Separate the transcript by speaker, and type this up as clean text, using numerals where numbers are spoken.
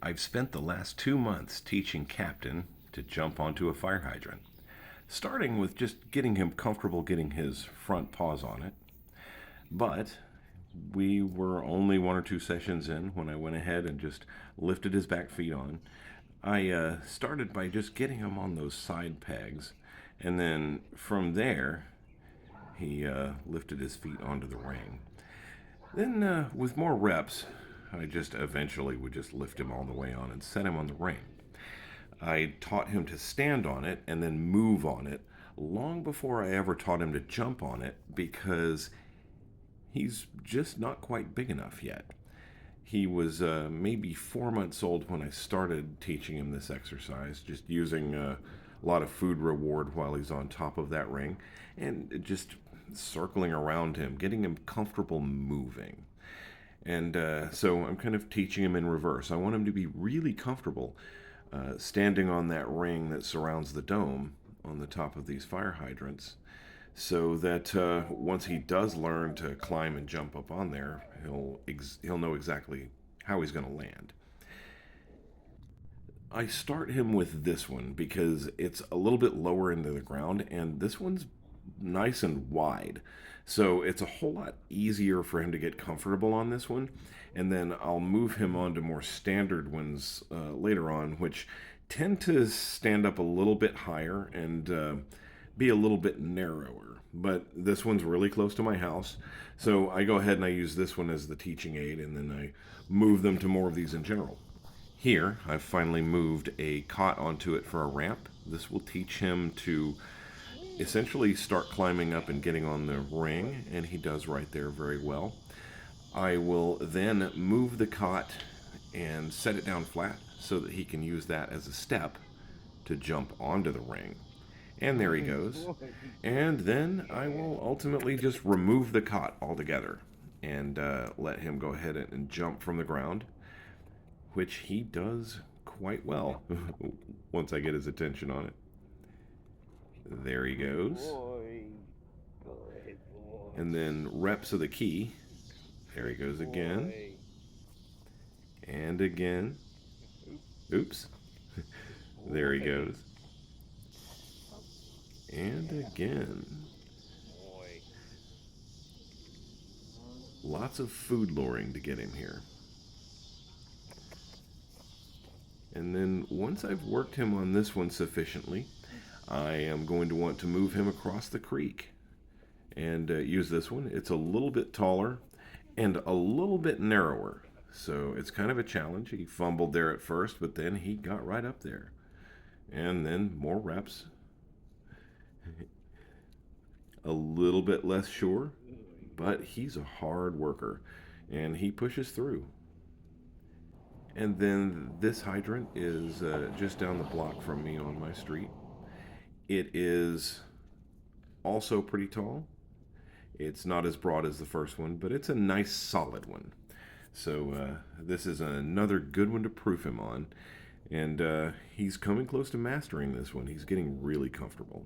Speaker 1: I've spent the last 2 months teaching Captain to jump onto a fire hydrant, starting with just getting him comfortable getting his front paws on it. But we were only 1 or 2 sessions in when I went ahead and just lifted his back feet on. I started by just getting him on those side pegs, and then from there, he lifted his feet onto the ring. Then, with more reps, I just eventually would just lift him all the way on and set him on the ring. I taught him to stand on it and then move on it long before I ever taught him to jump on it because he's just not quite big enough yet. He was maybe 4 months old when I started teaching him this exercise, just using a lot of food reward while he's on top of that ring and just circling around him, getting him comfortable moving. And so I'm kind of teaching him in reverse. I want him to be really comfortable standing on that ring that surrounds the dome on the top of these fire hydrants so that once he does learn to climb and jump up on there, he'll know exactly how he's going to land. I start him with this one because it's a little bit lower into the ground, and this one's nice and wide. So it's a whole lot easier for him to get comfortable on this one. And then I'll move him on to more standard ones later on, which tend to stand up a little bit higher and be a little bit narrower. But this one's really close to my house. So I go ahead and I use this one as the teaching aid, and then I move them to more of these in general. Here, I've finally moved a cot onto it for a ramp. This will teach him to essentially start climbing up and getting on the ring, and he does right there very well. I will then move the cot and set it down flat so that he can use that as a step to jump onto the ring. And there he goes. And then I will ultimately just remove the cot altogether and let him go ahead and jump from the ground, which he does quite well once I get his attention on it. There he goes. And then reps of the key. There he goes again. And again. Oops. There he goes. And again. Lots of food luring to get him here. And then once I've worked him on this one sufficiently, I am going to want to move him across the creek and use this one. It's a little bit taller and a little bit narrower, so it's kind of a challenge. He fumbled there at first, but then he got right up there. And then more reps. A little bit less sure, but he's a hard worker and he pushes through. And then this hydrant is just down the block from me on my street. It is also pretty tall. It's not as broad as the first one, but it's a nice solid one. So this is another good one to proof him on. And he's coming close to mastering this one. He's getting really comfortable.